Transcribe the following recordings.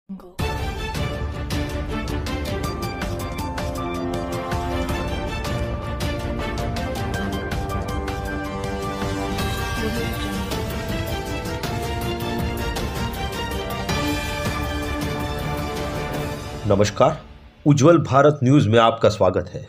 Jungle. Audio Jungle. नमस्कार, उज्जवल Bharat news में आपका स्वागत है।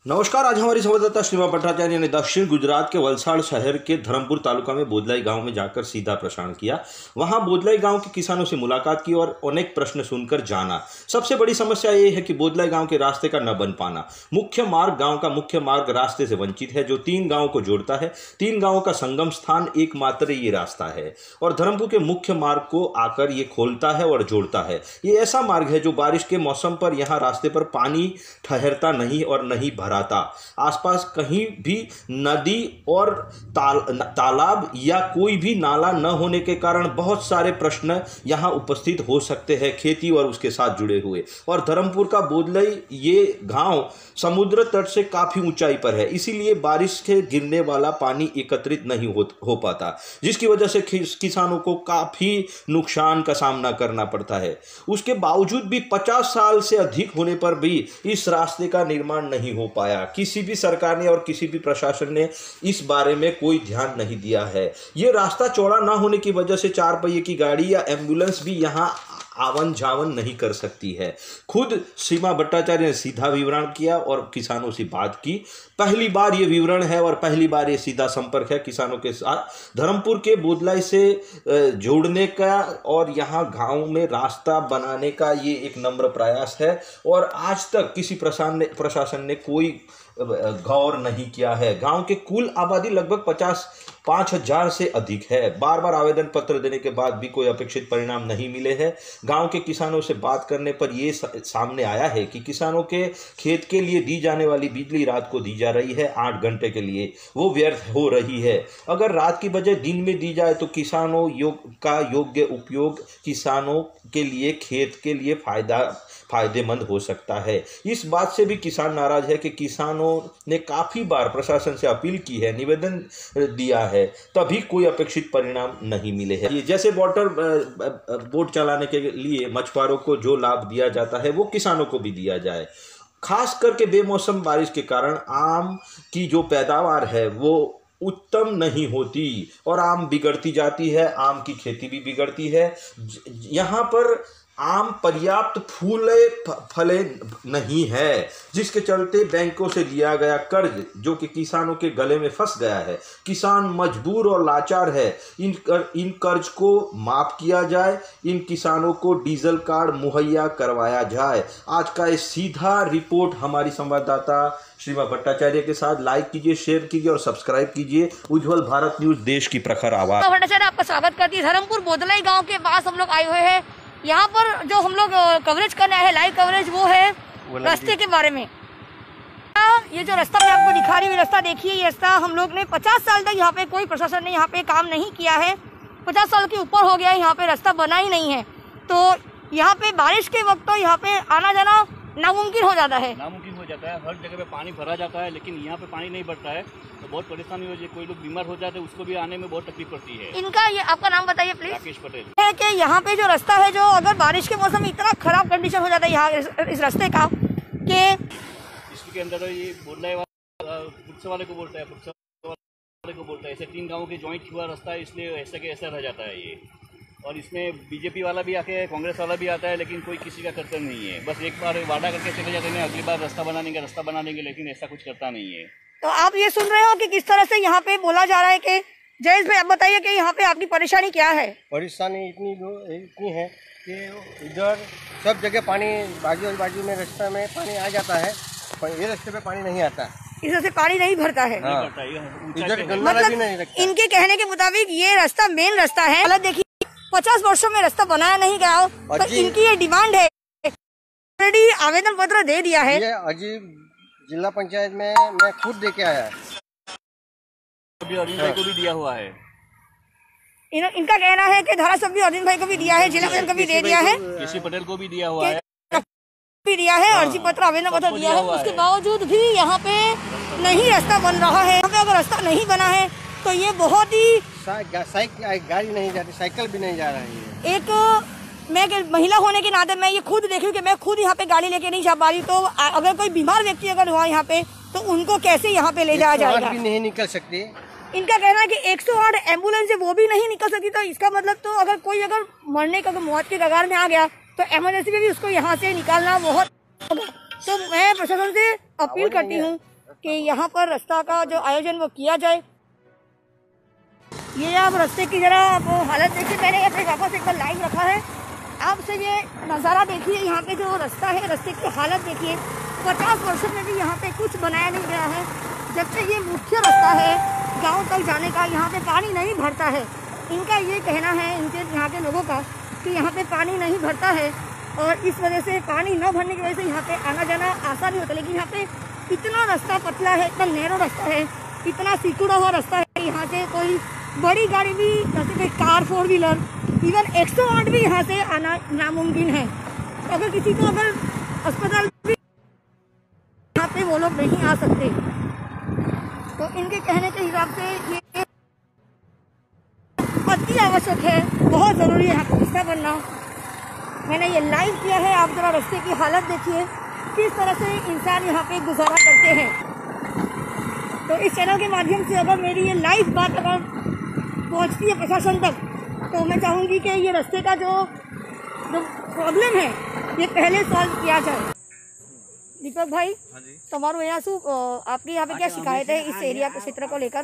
नमस्कार, आज हमारी संवाददाता श्रीमा भट्टाचार्य ने दक्षिण गुजरात के वलसाड शहर के धरमपुर तालुका में बोदलाई गांव में जाकर सीधा प्रसारण किया। वहां बोदलाई गांव के किसानों से मुलाकात की और अनेक प्रश्न सुनकर जाना। सबसे बड़ी समस्या ये है कि बोदलाई गांव के रास्ते का न बन पाना। मुख्य मार्ग, गांव का मुख्य मार्ग रास्ते से वंचित है, जो 3 गांवों को जोड़ता है। 3 गांवों का संगम स्थान एकमात्र ये रास्ता है और धरमपुर के मुख्य मार्ग को आकर ये खोलता है और जोड़ता है। ये ऐसा मार्ग है जो बारिश के मौसम पर यहाँ रास्ते पर पानी ठहरता नहीं और नहीं भराता। आसपास कहीं भी नदी और तालाब या कोई भी नाला न होने के कारण बहुत सारे प्रश्न यहाँ उपस्थित हो सकते हैं, खेती और उसके साथ जुड़े हुए। और धरमपुर का बोदलाई ये गांव समुद्र तट से काफी ऊंचाई पर है, इसीलिए बारिश के गिरने वाला पानी एकत्रित नहीं हो पाता, जिसकी वजह से किसानों को काफी नुकसान का सामना करना पड़ता है। उसके बावजूद भी 50 साल से अधिक होने पर भी इस रास्ते का निर्माण नहीं हो पाया। किसी भी सरकार ने और किसी भी प्रशासन ने इस बारे में कोई ध्यान नहीं दिया है। ये रास्ता चौड़ा ना होने की वजह से 4 पहिए की गाड़ी या एम्बुलेंस भी यहाँ आवन जावन नहीं कर सकती है। खुद सीमा भट्टाचार्य ने सीधा विवरण किया और किसानों से बात की। पहली बार ये विवरण है और पहली बार ये सीधा संपर्क है किसानों के साथ। धरमपुर के बोदलाई से जोड़ने का और यहाँ गांव में रास्ता बनाने का ये एक नम्र प्रयास है और आज तक किसी प्रशासन ने कोई गौर नहीं किया है। गांव के कुल आबादी लगभग 55,000 से अधिक है। बार बार आवेदन पत्र देने के बाद भी कोई अपेक्षित परिणाम नहीं मिले हैं। गांव के किसानों से बात करने पर यह सामने आया है कि किसानों के खेत के लिए दी जाने वाली बिजली रात को दी जा रही है 8 घंटे के लिए, वो व्यर्थ हो रही है। अगर रात की बजाय दिन में दी जाए तो किसानों का योग्य उपयोग किसानों के लिए, खेत के लिए फायदेमंद हो सकता है। इस बात से भी किसान नाराज है कि किसानों ने काफी बार प्रशासन से अपील की है, निवेदन दिया है, तभी कोई अपेक्षित परिणाम नहीं मिले हैं। ये जैसे वाटर बोट चलाने के लिए मछुआरों को जो लाभ दिया जाता है वो किसानों को भी दिया जाए। खास करके बेमौसम बारिश के कारण आम की जो पैदावार है वो उत्तम नहीं होती और आम बिगड़ती जाती है, आम की खेती भी बिगड़ती है। यहाँ पर आम पर्याप्त फले नहीं है, जिसके चलते बैंकों से लिया गया कर्ज जो कि किसानों के गले में फंस गया है। किसान मजबूर और लाचार है। इन कर्ज को माफ किया जाए, इन किसानों को डीजल कार्ड मुहैया करवाया जाए। आज का ये सीधा रिपोर्ट हमारी संवाददाता श्रीमा भट्टाचार्य के साथ। लाइक कीजिए, शेयर कीजिए और सब्सक्राइब कीजिए। उज्जवल भारत न्यूज, देश की प्रखर आवाज। भट्टाचार्य आपका स्वागत करती है। धरमपुर बोदलाई गांव के पास हम लोग आए हुए हैं। यहाँ पर जो हम लोग कवरेज करना है, लाइव कवरेज, वो है रास्ते के बारे में। ये जो रास्ता मैं आपको दिखा रही हूँ, रास्ता देखिए। ये रास्ता हम लोग ने 50 साल तक यहाँ पे कोई प्रशासन ने यहाँ पे काम नहीं किया है। 50 साल के ऊपर हो गया है, यहाँ पे रास्ता बना ही नहीं है। तो यहाँ पे बारिश के वक्त तो यहाँ पे आना जाना नामुमकिन हो जाता है। हर जगह पे पानी भरा जाता है, लेकिन यहाँ पे पानी नहीं भरता है तो बहुत परेशानी हो जाती है। कोई लोग बीमार हो जाते हैं, उसको भी आने में बहुत तकलीफ पड़ती है। इनका ये आपका नाम बताइए प्लीज। राकेश पटेल। है कि यहाँ पे जो रास्ता है, जो अगर बारिश के मौसम में इतना खराब कंडीशन हो जाता है यहाँ इस रास्ते का कि इसके अंदर ये बोदलाई वाले को बोलता है, वाले को बोलता है। ऐसे 3 गाँव के ज्वाइंट हुआ रास्ता है, इसलिए ऐसा के ऐसा रह जाता है ये। और इसमें बीजेपी वाला भी आके, कांग्रेस वाला भी आता है, लेकिन कोई किसी का कर्तव्य नहीं है। बस एक बार वादा करके चले जाते हैं, अगली बार रास्ता बना देंगे, लेकिन ऐसा कुछ करता नहीं है। तो आप ये सुन रहे हो कि किस तरह से यहाँ पे बोला जा रहा है कि जयेश भाई, आप बताइए कि यहाँ पे आपकी परेशानी क्या है? परेशानी इतनी है कि इधर सब जगह पानी, बाजू में रास्ते में पानी आ जाता है, ये रास्ते पे पानी नहीं आता। इस वजह से पानी नहीं भरता है। हाँ। इधर गंदा भी नहीं लगता। इनके कहने के मुताबिक ये रास्ता मेन रास्ता है। हालत देखिए, 50 वर्षों में रास्ता बनाया नहीं गया हो, तो इनकी ये डिमांड है। ऑलरेडी आवेदन पत्र दे दिया है। ये अजीब जिला पंचायत में मैं खुद दे के आया। अभी अरविंद भाई को भी दिया हुआ है। इनका कहना है कि धारासभ्य अरविंद भाई को भी दिया है, जिला पंचायत को भी दे दिया है, केसी पटेल को भी दिया हुआ है, भी दिया है, अर्जी पत्र, आवेदन पत्र दिया है। उसके बावजूद भी यहाँ पे नहीं रास्ता बन रहा है। यहाँ पे अगर रास्ता नहीं बना है तो ये बहुत ही गाड़ी नहीं जाती, साइकिल भी नहीं जा रही है। एक मैं महिला होने के नाते मैं ये खुद देख रही हूँ कि मैं खुद यहाँ पे गाड़ी लेके नहीं जा पा रही, तो अगर कोई बीमार व्यक्ति अगर हुआ यहाँ पे तो उनको कैसे यहाँ पे ले जाया जाएगा? भी नहीं निकल सकती। इनका कहना है कि 108 एम्बुलेंस है वो भी नहीं निकल सकती, तो इसका मतलब तो अगर कोई अगर मरने का मौत के कगार में आ गया तो इमरजेंसी में भी उसको यहाँ से निकालना बहुत होगा। तो मैं प्रशासन से अपील करती हूँ कि यहाँ पर रास्ता का जो आयोजन वो किया जाए। ये आप रास्ते की जरा आप हालत देखिए, मैंने अपने वापस एक बार लाइव रखा है, आपसे ये नज़ारा देखिए। यहाँ पे जो रास्ता है, रास्ते की हालत देखिए। 50 वर्षों में भी यहाँ पे कुछ बनाया नहीं गया है। जब से ये मुख्य रास्ता है गांव तक जाने का, यहाँ पे पानी नहीं भरता है। इनका ये कहना है, इनके यहाँ के लोगों का, कि यहाँ पे पानी नहीं भरता है और इस वजह से पानी न भरने की वजह से यहाँ पे आना जाना आसान नहीं होता। लेकिन यहाँ पे इतना रास्ता पतला है, इतना नैरो रास्ता है, इतना सिकुड़ा हुआ रास्ता है, यहाँ से कोई बड़ी गाड़ी भी, जैसे कोई कार 4 व्हीलर, इवन 108 भी यहाँ से आना नामुमकिन है। तो अगर किसी को अगर अस्पताल भी यहाँ पे वो लोग नहीं आ सकते, तो इनके कहने के हिसाब से ये अति आवश्यक है, बहुत ज़रूरी है यहाँ पर रास्ता बनना। मैंने ये लाइव किया है, आप जरा रास्ते की हालत देखिए, किस तरह से इंसान यहाँ पे गुजारा करते हैं। तो इस चैनल के माध्यम से अगर मेरी ये लाइव बात अगर पहुँचती है प्रशासन तक, तो मैं चाहूँगी कि ये रास्ते का जो प्रॉब्लम है ये पहले सॉल्व किया जाए। दीपक भाई, તમારું यहाँ से आपकी यहाँ पे क्या शिकायत है इस एरिया के क्षेत्र को लेकर?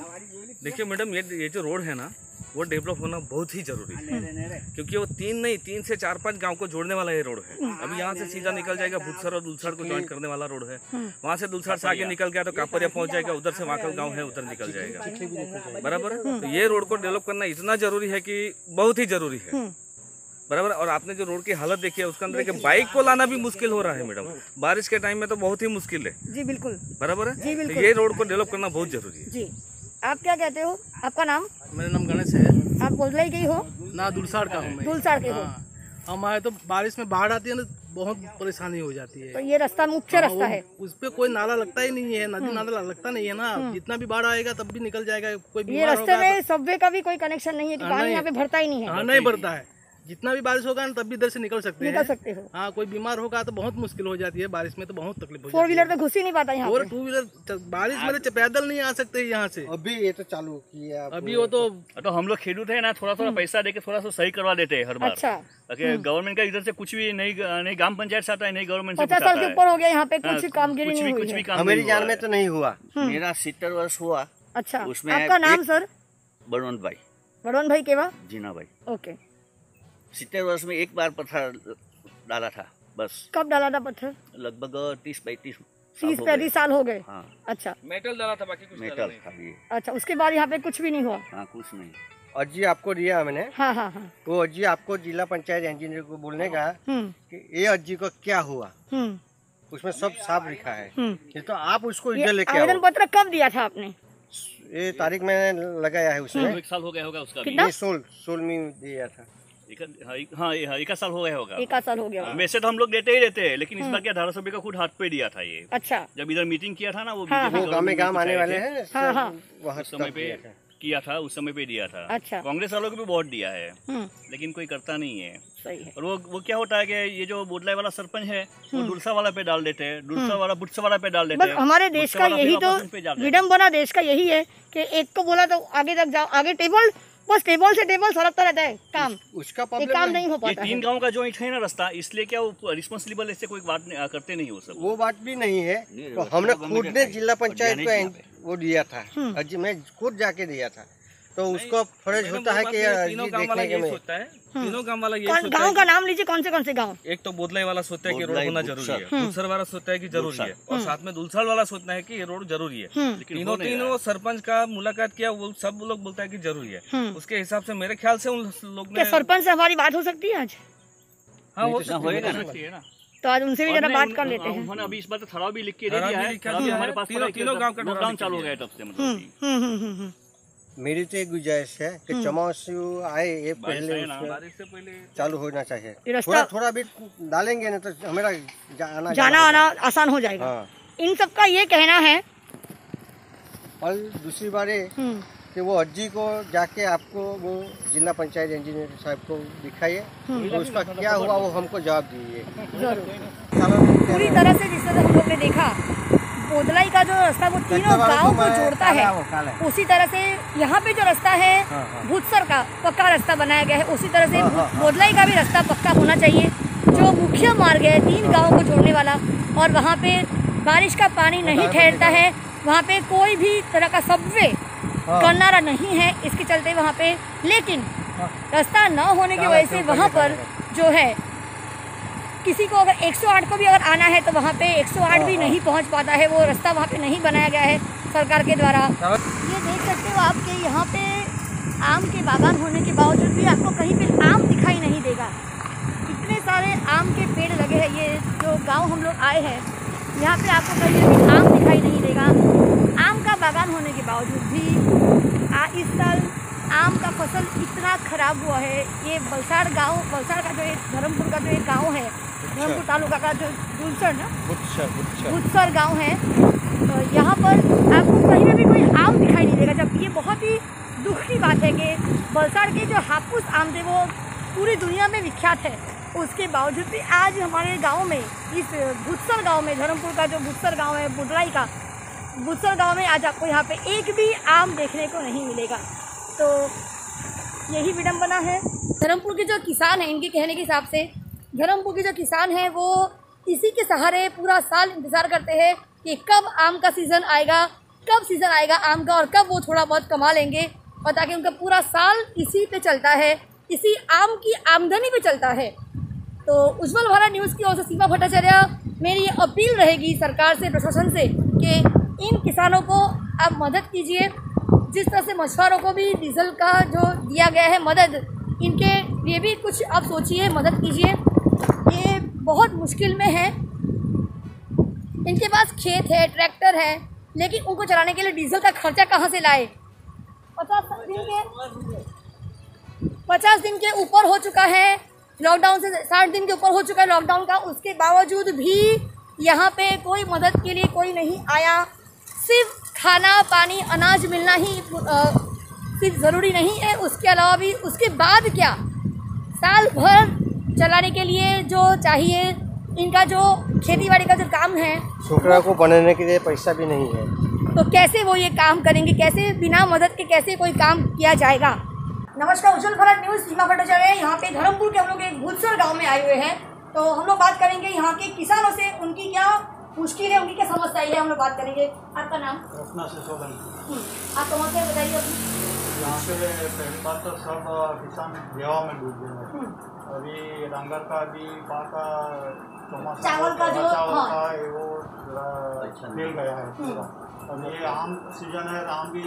देखिए मैडम, ये जो रोड है ना, वो डेवलप होना बहुत ही जरूरी है, क्योंकि वो 3 से 4-5 गांव को जोड़ने वाला ये रोड है। अभी यहाँ से सीधा निकल जाएगा भूतसर और दुलसर को ज्वाइन करने वाला रोड है। वहाँ से दुलसर से आगे निकल गया तो कापरिया पहुँच जाएगा, उधर से वाकल गांव है उधर निकल जाएगा, बराबर है। तो ये रोड को डेवलप करना इतना जरूरी है कि बहुत ही जरूरी है, बराबर। और आपने जो रोड की हालत देखी है उसके अंदर कि बाइक को लाना भी मुश्किल हो रहा है मैडम, बारिश के टाइम में तो बहुत ही मुश्किल है। जी बिल्कुल, बराबर है। जी बिल्कुल। तो ये रोड को डेवलप करना बहुत जरूरी है। जी, आप क्या कहते हो? आपका नाम? मेरा नाम गणेश है। आप बोधलाई के ही हो? ना दुलसाड़ का हूँ मैं। दुलसाड़ के हो? हमारे तो बारिश में बाढ़ आती है ना, बहुत परेशानी हो जाती है। तो ये रास्ता मुख्य रास्ता है, उस पे कोई नाला लगता ही नहीं है, नदी नाला लगता नहीं है ना। जितना भी बाढ़ आएगा तब भी निकल जाएगा। कोई ये बीमार रास्ते होगा में सबवे का भी कोई कनेक्शन नहीं है कि पानी यहाँ पे भरता ही नहीं है? हाँ, नहीं भरता है। जितना भी बारिश होगा ना तब भी इधर से निकल सकते हो। हाँ, कोई बीमार होगा तो बहुत मुश्किल हो जाती है, बारिश में तो बहुत तकलीफ हो जाती है। 4 व्हीलर तो घुस ही नहीं पाता यहाँ और पे। 2 व्हीलर बारिश में पैदल नहीं आ सकते यहाँ से। अभी ये तो चालू किया, अभी वो तो हम लोग खेडूत है ना, थोड़ा पैसा देके थोड़ा सा सही करवा देते हैं हर बार। अच्छा, गवर्नमेंट का इधर से कुछ भी नहीं ग्राम पंचायत से आता है, नहीं गवर्नमेंट से 50 साल के ऊपर हो गया यहाँ पे कुछ कामगिरी नहीं हुई कुछ भी है। काम हमारी जान में तो नहीं हुआ। मेरा 70 वर्ष हुआ। अच्छा, उसमें आपका नाम सर? बलवंत भाई। बलवंत भाई केवा? जीना भाई। ओके। 70 वर्ष में एक बार पत्थर डाला था बस। कब डाला था पत्थर? लगभग 30-35 30-35 साल हो गए। हाँ, अच्छा, मेटल डाला था, बाकी कुछ मेटल था ये। अच्छा, उसके बाद यहाँ पे कुछ भी नहीं हुआ? हाँ, कुछ नहीं। अर्जी आपको दिया मैंने, हाँ हाँ हाँ। वो अर्जी आपको जिला पंचायत इंजीनियर को बोलने का कि ये अर्जी को क्या हुआ, उसमें सब साफ लिखा है। ये तो आप उसको इधर लेके आवेदन आओ। पत्र कब दिया था आपने? ये तारीख मैंने लगाया है उसमें। 1 साल हो गया होगा उसका। कितना? 16 में दिया था। हाँ, 1 साल हो गया होगा। 1 साल हो गया। वैसे तो हम लोग देते ही रहते हैं, लेकिन इस बार क्या धारासभ्य का खुद हाथ पे दिया था ये। अच्छा, जब इधर मीटिंग किया था ना, वो गाँव में गाँव आने वाले हैं, हाँ हाँ, वहाँ उस समय पे किया था, उस समय पे दिया था। अच्छा। कांग्रेस वालों को भी वोट दिया है, लेकिन कोई करता नहीं है। सही है। और वो क्या होता है कि ये जो बोदलाई वाला सरपंच है वो दुलसा वाला पे डाल देते हैं, दुलसा वाला बुटसा वाला पे डाल देते बस हैं। हमारे देश का यही तो विडम्बना देश का यही है कि एक को बोला तो आगे तक जाओ, आगे टेबल, बस टेबल से टेबल सरकता रहता है काम। उसका ये काम नहीं हो ये पाता 3 है। गांव का जॉइंट है ना रास्ता, इसलिए क्या वो रिस्पॉन्सिबल ऐसे कोई बात करते नहीं हो सब। वो बात भी नहीं है। तो हमने खुद ने जिला पंचायत को वो दिया था, अर्जी मैं खुद जाके दिया था। तो उसको फर्ज होता है कि तीनों गांव वाला ये सोचता है, तीनों गांव वाला ये सोचता गाँव है। का नाम लीजिए, कौन से गाँव? एक तो बोदलाई वाला सोचता है कि रोड होना जरूरी है, दुलसर वाला सोचता है कि जरूरी है, और साथ में दुलसर वाला सोचता है कि ये रोड जरूरी है। तीनों सरपंच का मुलाकात किया, वो सब लोग बोलता है कि जरूरी है। उसके हिसाब से मेरे ख्याल से उन लोग क्या ने, सरपंच से हमारी बात हो सकती है आज? हाँ वो होएगा ना। तो आज उनसे भी जरा बात कर लेते हैं। उन्होंने अभी इस बार तो ठराव भी लिख के दे दिया है। ठराव भी हमारे पास तीनों गांव का लॉकडाउन चालू हो गया तब से, मतलब मेरी तो एक गुजारिश है कि चमासू आए ये पहले बारिश से पहले चालू होना चाहिए। ये रास्ता थोड़ा भी डालेंगे ना तो हमारा जाना आना आसान हो जाएगा। हाँ। इन सब का ये कहना है। और दूसरी बार कि वो अर्जी को जाके आपको वो जिला पंचायत इंजीनियर साहब को दिखाइए, तो उसका क्या हुआ वो हमको जवाब दीजिए। पूरी तरह से जिस तरह हम लोग ने देखा बोदलाई का जो रास्ता वो तीनों गांव को जोड़ता है, उसी तरह से यहाँ पे जो रास्ता है भूतसर का पक्का रास्ता बनाया गया है, उसी तरह से बोदलाई का भी रास्ता पक्का होना चाहिए। जो मुख्य मार्ग है 3 गाँव को जोड़ने वाला, और वहाँ पे बारिश का पानी नहीं ठहरता है, वहाँ पे कोई भी तरह का सबवे करनारा नहीं है, इसके चलते वहाँ पे, लेकिन रास्ता न होने की वजह से वहाँ पर जो है किसी को अगर 108 को भी अगर आना है तो वहाँ पे 108 भी नहीं पहुँच पाता है, वो रास्ता वहाँ पे नहीं बनाया गया है सरकार के द्वारा। ये देख सकते हो आप कि यहाँ पे आम के बागान होने के बावजूद भी आपको कहीं पे आम दिखाई नहीं देगा। इतने सारे आम के पेड़ लगे हैं, ये जो गाँव हम लोग आए हैं यहाँ पे आपको कहीं भी आम दिखाई नहीं देगा। आम का बागान होने के बावजूद भी इस साल आम का फसल इतना खराब हुआ है। ये वलसाड़ का जो एक धर्मपुर का जो एक गांव है, धर्मपुर तालुका का जो बुत्सर गांव है, तो यहाँ पर आपको कहीं भी कोई आम दिखाई नहीं देगा। जब ये बहुत ही दुख की बात है कि वलसाड़ के जो हापुस आम थे वो पूरी दुनिया में विख्यात है, उसके बावजूद भी आज हमारे गाँव में, इस बुत्सर गाँव में, धर्मपुर का जो बुत्सर गाँव है बोदलाई का बुत्सर गाँव में, आज आपको यहाँ पे एक भी आम देखने को नहीं मिलेगा। तो यही विडंबना है। धर्मपुर के जो किसान हैं, इनके कहने के हिसाब से धर्मपुर के जो किसान हैं वो इसी के सहारे पूरा साल इंतज़ार करते हैं कि कब आम का सीज़न आएगा, कब सीज़न आएगा आम का, और कब वो थोड़ा बहुत कमा लेंगे, और ताकि उनका पूरा साल इसी पे चलता है, इसी आम की आमदनी पे चलता है। तो उज्ज्वल भारत न्यूज़ की ओर से सीमा भट्टाचार्य, मेरी ये अपील रहेगी सरकार से, प्रशासन से, कि इन किसानों को आप मदद कीजिए। जिस तरह से मछुआरों को भी डीजल का जो दिया गया है मदद, इनके लिए भी कुछ आप सोचिए, मदद कीजिए। ये बहुत मुश्किल में है, इनके पास खेत है, ट्रैक्टर है, लेकिन उनको चलाने के लिए डीजल का खर्चा कहाँ से लाए। 50 दिन के ऊपर हो चुका है लॉकडाउन से, 60 दिन के ऊपर हो चुका है लॉकडाउन का, उसके बावजूद भी यहाँ पे कोई मदद के लिए कोई नहीं आया। सिर्फ खाना पानी अनाज मिलना ही सिर्फ ज़रूरी नहीं है, उसके अलावा भी उसके बाद क्या, साल भर चलाने के लिए जो चाहिए, इनका जो खेतीबाड़ी का जो काम है, छोकरा को बनाने के लिए पैसा भी नहीं है, तो कैसे वो ये काम करेंगे, कैसे बिना मदद के कैसे कोई काम किया जाएगा। नमस्कार, उज्ज्वल भारत न्यूज़, सीमा भट्टाचार्य। यहाँ पे धर्मपुर के हम लोग एक भूतसर गाँव में आए हुए हैं, तो हम लोग बात करेंगे यहाँ के किसानों से, उनकी क्या मुश्किल है, उनकी क्या समस्या है, हम लोग बात करेंगे। आपका नाम? रत्ना से सोलन। आप समस्या बताइए अपनी। यहाँ पे पहली बात तो सब किसान गेहूँ में डूब गए हैं। अभी डांगर का भी पाका चावल का जो वो मिल गया है पूरा। अब ये आम सीजन है, आम भी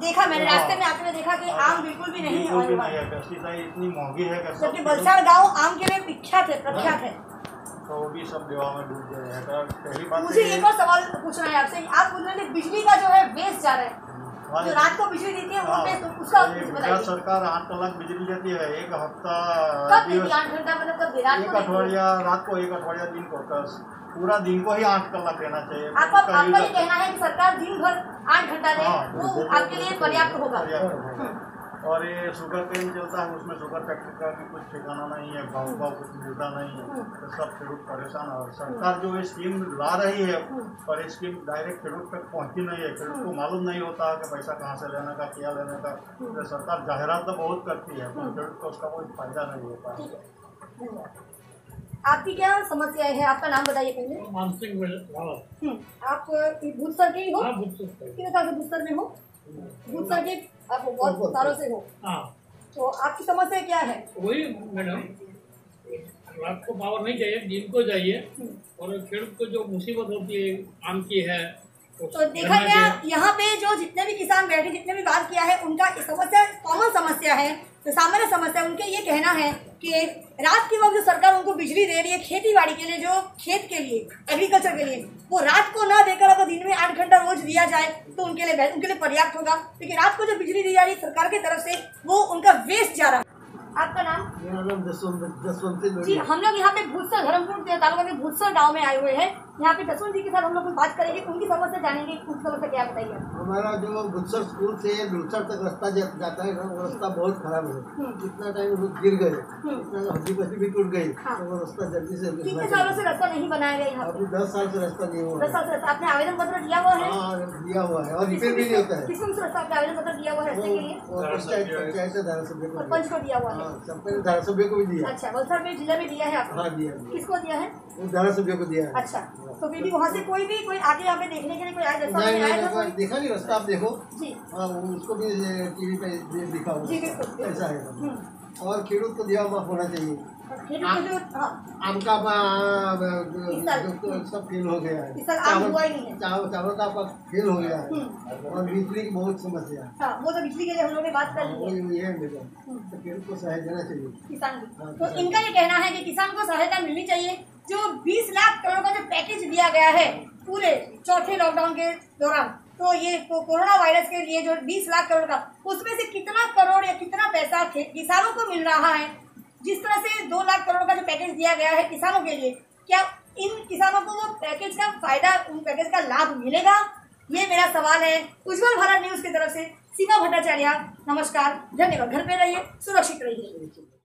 देखा मैंने रास्ते में आते हुए देखा कि आम बिल्कुल भी नहीं है, पेस्टिसाइड इतनी महंगी है, जबकि वलसाड़ गाँव आम के लिए प्रख्यात है, तो वो भी सब देवा में डूब गए हैं। तो पहली बात मुझे एक और सवाल पूछना है आपसे, आप बोल रहे थे बिजली का जो है वेस्ट जा रहा है, जो रात को बिजली देती है तो उसका गुजरात सरकार 8 कलाक बिजली देती है, एक हफ्ता 8 घंटा, मतलब कब एक अठवाडिया रात को, एक अठवाडिया दिन को, पूरा दिन को ही 8 कलाक देना चाहिए। आपका ये कहना है कि सरकार दिन भर 8 घंटा दे, वो आपके लिए पर्याप्त होगा। और ये शुगर केन चलता है, उसमें शुगर फैक्ट्री का भी कुछ ठिकाना नहीं है, भाव कुछ मिलता नहीं है, तो सब खेडूत परेशान। और सरकार जो ये स्कीम ला रही है, पर ये स्कीम डायरेक्ट खेडूत तक पहुंची नहीं है, खेडूत को मालूम नहीं होता कि पैसा कहाँ से लेने का, क्या लेने का। तो सरकार जाहिरात तो बहुत करती है, पर खेडूत को उसका कोई फायदा नहीं होता है। आपकी क्या समस्या है, आपका नाम बताइए पहले। मानसिंह रावत। आप भूतसर के ही हो? कितने साल से भूतसर में हो? भूतसर के आप बहुत सालों से हो। हाँ। तो आपकी समस्या क्या है? वही मैडम, रात को पावर नहीं चाहिए, दिन को चाहिए, और खेडूत को जो मुसीबत होती है आम की है। तो देखा गया यहाँ पे जो जितने भी किसान बैठे, जितने भी बात किया है, उनका समस्या कॉमन समस्या है, तो सामान्य समस्या उनके ये कहना है कि रात के वक्त जो सरकार उनको बिजली दे रही है खेती बाड़ी के लिए, जो खेत के लिए, एग्रीकल्चर के लिए, वो रात को ना देकर अगर दिन में 8 घंटा रोज दिया जाए तो उनके लिए पर्याप्त होगा। क्योंकि रात को जो बिजली दी जा रही है सरकार की तरफ से, वो उनका वेस्ट जा रहा है। आपका नाम? जसवंत जी, हम लोग यहाँ पे भूतसर, धर्मपुर तालुका के भूतसर गाँव में आए हुए हैं। यहाँ पे जसवंत जी के साथ हम लोग बात करेंगे, उनकी समस्या जानेंगे, उनकी समस्या क्या बताइए। हमारा जो बुत्सर स्कूल से दुलसर तक रास्ता जाता है ना, वो रास्ता बहुत खराब है। कितना टाइम गिर गए, हड्डी पट्टी भी टूट गई, तो वो रास्ता जल्दी से कितने सालों से रास्ता नहीं बनाया गया यहाँ? अभी 10 साल से रास्ता नहीं हुआ। 10 साल से आपने आवेदन पत्र दिया हुआ है? हाँ, दिया हुआ है, और रिपेयर भी नहीं होता है। किस रास्ता आपने आवेदन पत्र दिया हुआ है रास्ते के लिए? पंचायत धारासभ्य को, सरपंच को दिया हुआ है। सरपंच धारासभ्य को भी दिया। अच्छा, वलसाड़ में जिला में दिया है आपने? हाँ, दिया। किसको दिया है? धारासभ्य को दिया है। अच्छा, तो फिर भी वहाँ से कोई आगे यहाँ पे देखने के लिए कोई आया? नहीं, देखा नहीं रास्ता, आप देखो जी। हाँ, उसको भी टीवी पे दिखा जी, बिल्कुल ऐसा है। और खेडूत को दिया माफ होना चाहिए। आम का सब फेल हो गया है, चावल का फेल हो गया है, और बिजली की बहुत समस्या है। वो तो बिजली के लिए हम लोग ने बात कर ली है। तो खेडूत को सहायता देना चाहिए किसान को। तो इनका ये कहना है कि किसान को सहायता मिलनी चाहिए। जो 20 लाख करोड़ का जो पैकेज दिया गया है पूरे चौथे लॉकडाउन के दौरान, तो ये कोरोना वायरस के लिए जो 20 लाख करोड़ का, उसमें से कितना करोड़ या कितना पैसा किसानों को मिल रहा है? जिस तरह से 2 लाख करोड़ का जो पैकेज दिया गया है किसानों के लिए, क्या इन किसानों को वो पैकेज का फायदा, उन पैकेज का लाभ मिलेगा? ये मेरा सवाल है। उज्जवल भारत न्यूज की तरफ से सीमा भट्टाचार्य, नमस्कार, धन्यवाद। घर पे रहिए, सुरक्षित रहिए।